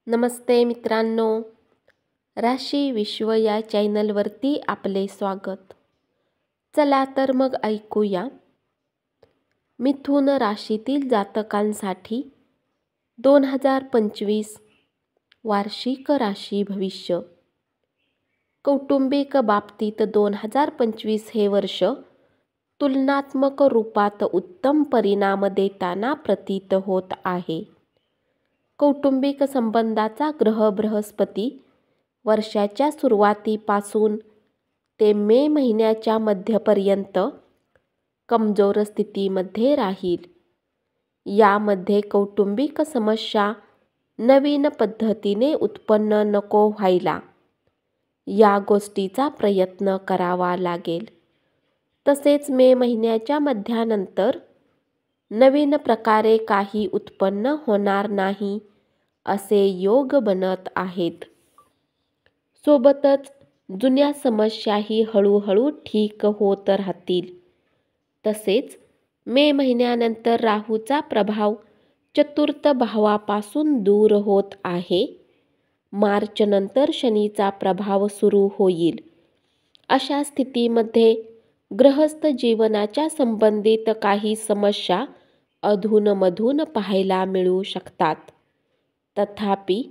नमस्ते मित्रांनो, राशी विश्व या चॅनलवरती आपले स्वागत. चला तर मग ऐकूया मिथुन राशीतील जातकांसाठी 2025 वार्षिक राशी भविष्य. कौटुंबिक बाबतीत 2025 हे वर्ष तुलनात्मक रूपात उत्तम परिणाम देताना प्रतीत होत आहे. कौटुंबिक संबंधाचा ग्रह बृहस्पती वर्षाच्या सुरुवातीपासून ते मे महिन्याच्या मध्यपर्यंत कमजोर स्थितीमध्ये राहील. यामध्ये कौटुंबिक समस्या नवीन पद्धतीने उत्पन्न नको व्हायला, या गोष्टीचा प्रयत्न करावा लागेल. तसेच मे महिन्याच्या मध्यानंतर नवीन प्रकारे काही उत्पन्न होणार नाही असे योग बनत आहेत. सोबतच जुन्या समस्याही हळूहळू ठीक होत राहतील. तसेच मे महिन्यानंतर राहूचा प्रभाव चतुर्थ भावापासून दूर होत आहे. मार्च नंतर शनीचा प्रभाव सुरू होईल. अशा स्थितीमध्ये गृहस्थ जीवनाच्या संबंधित काही समस्या अधूनमधून पाहायला मिळू शकतात. तथापि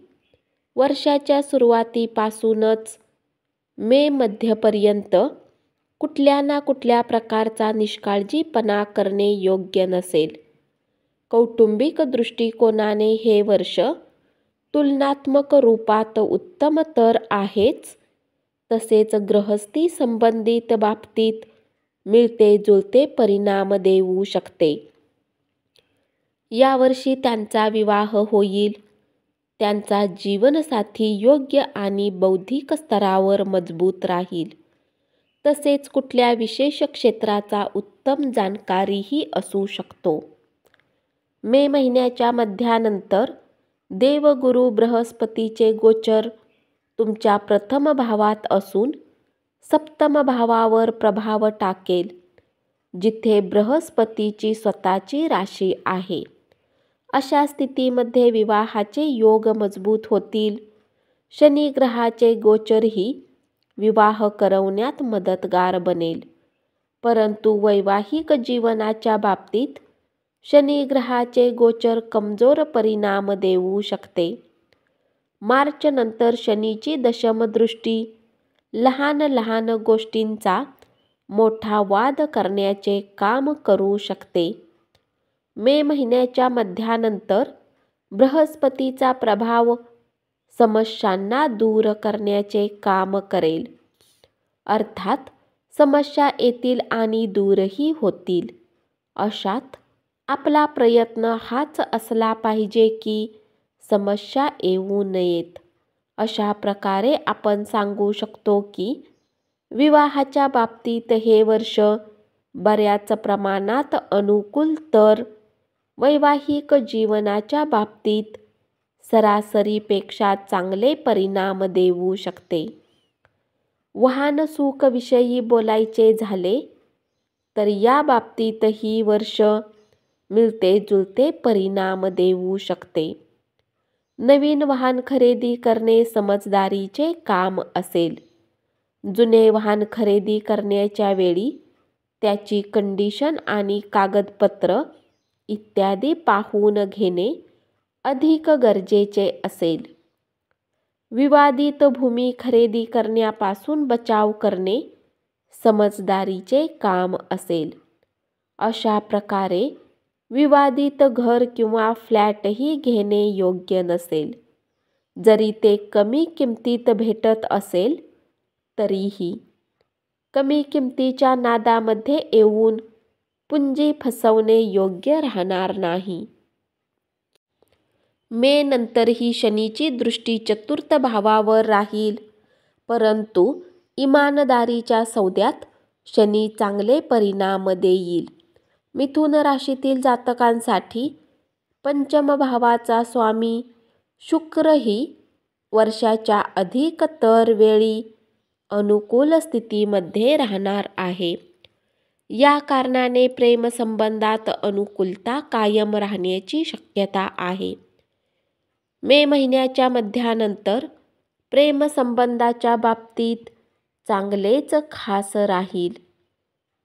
वर्षाच्या सुरुवातीपासूनच मे मध्यपर्यंत कुठल्या ना कुठल्या प्रकारचा निष्काळजीपणा करणे योग्य नसेल. कौटुंबिक दृष्टिकोनाने हे वर्ष तुलनात्मक रूपात उत्तम तर आहेच, तसेच गृहस्थी संबंधित बाबतीत मिळते जुळते परिणाम देऊ शकते. यावर्षी त्यांचा विवाह होईल. त्यांचा जीवनसाथी योग्य आणि बौद्धिक स्तरावर मजबूत राहील. तसेच कुठल्या विशेष क्षेत्राचा उत्तम जाणकारीही असू शकतो. मे महिन्याच्या मध्यानंतर देवगुरु बृहस्पतीचे गोचर तुमच्या प्रथम भावात असून सप्तम भावावर प्रभाव टाकेल, जिथे बृहस्पतीची स्वतःची राशी आहे. अशा स्थितीमध्ये विवाहाचे योग मजबूत होतील. शनी ग्रहाचे गोचरही विवाह करवण्यात मदतगार बनेल. परंतु वैवाहिक जीवनाच्या बाबतीत शनी ग्रहाचे गोचर कमजोर परिणाम देऊ शकते. मार्च नंतर शनीची दशमदृष्टी लहान लहान गोष्टींचा मोठा वाद करण्याचे काम करू शकते. मे महिन्याच्या मध्यानंतर बृहस्पतीचा प्रभाव समस्यांना दूर करण्याचे काम करेल. अर्थात समस्या येतील आणि दूरही होतील. अशात आपला प्रयत्न हाच असला पाहिजे की समस्या येऊ नयेत. अशा प्रकारे आपण सांगू शकतो की विवाहाच्या बाबतीत हे वर्ष बऱ्याच प्रमाणात अनुकूल तर वैवाहिक जीवनाच्या बाबतीत सरासरीपेक्षा चांगले परिणाम देऊ शकते. वाहन सुखविषयी बोलायचे झाले तर या बाबतीतही वर्ष मिळते जुळते परिणाम देऊ शकते. नवीन वाहन खरेदी करणे समजदारीचे काम असेल. जुने वाहन खरेदी करण्याच्या वेळी त्याची कंडिशन आणि कागदपत्र इत्यादी पाहून घेणे अधिक गरजेचे असेल. विवादित भूमी खरेदी करण्यापासून बचाव करणे समजदारीचे काम असेल. अशा प्रकारे विवादित घर किंवा फ्लॅटही घेणे योग्य नसेल. जरी ते कमी किमतीत भेटत असेल तरीही कमी किमतीच्या नादामध्ये येऊन पुंजी फसवणे योग्य राहणार नाही. मे नंतरही शनीची दृष्टी चतुर्थ भावावर राहील. परंतु इमानदारीच्या सौद्यात शनी चांगले परिणाम देईल. मिथुन राशीतील जातकांसाठी पंचम भावाचा स्वामी शुक्रही वर्षाच्या अधिकतर वेळी अनुकूल स्थितीमध्ये राहणार आहे. या कारणाने प्रेमसंबंधात अनुकूलता कायम राहण्याची शक्यता आहे. मे महिन्याच्या मध्यानंतर प्रेमसंबंधाच्या बाबतीत चांगलेच खास राहील.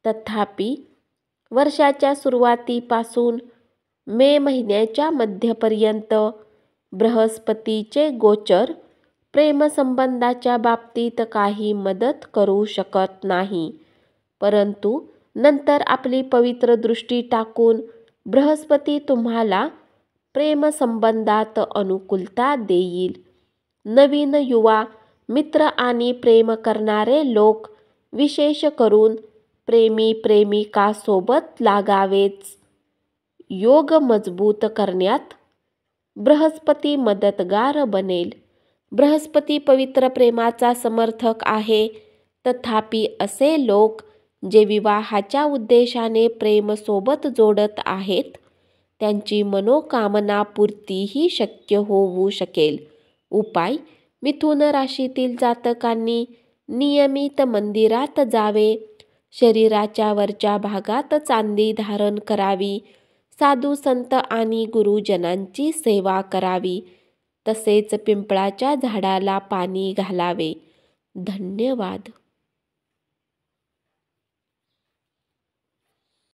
तथापि वर्षाच्या सुरुवातीपासून मे महिन्याच्या मध्यपर्यंत बृहस्पतीचे गोचर प्रेमसंबंधाच्या बाबतीत काही मदत करू शकत नाही. परंतु नंतर आपली पवित्र दृष्टी टाकून बृहस्पती तुम्हाला प्रेमसंबंधात अनुकूलता देईल. नवीन युवा मित्र आणि प्रेम करणारे लोक, विशेष करून प्रेमी-प्रेमिकासोबत लागावेच. योग मजबूत करण्यात बृहस्पती मदतगार बनेल. बृहस्पती पवित्र प्रेमाचा समर्थक आहे. तथापि असे लोक जे विवाहाच्या उद्देशाने प्रेम सोबत जोडत आहेत, त्यांची मनोकामना पूर्तीही शक्य होऊ शकेल. उपाय: मिथुन राशीतील जातकांनी नियमित मंदिरात जावे, शरीराच्या वरच्या भागात चांदी धारण करावी, साधू संत आणि गुरुजनांची सेवा करावी, तसेच पिंपळाच्या झाडाला पाणी घालावे. धन्यवाद.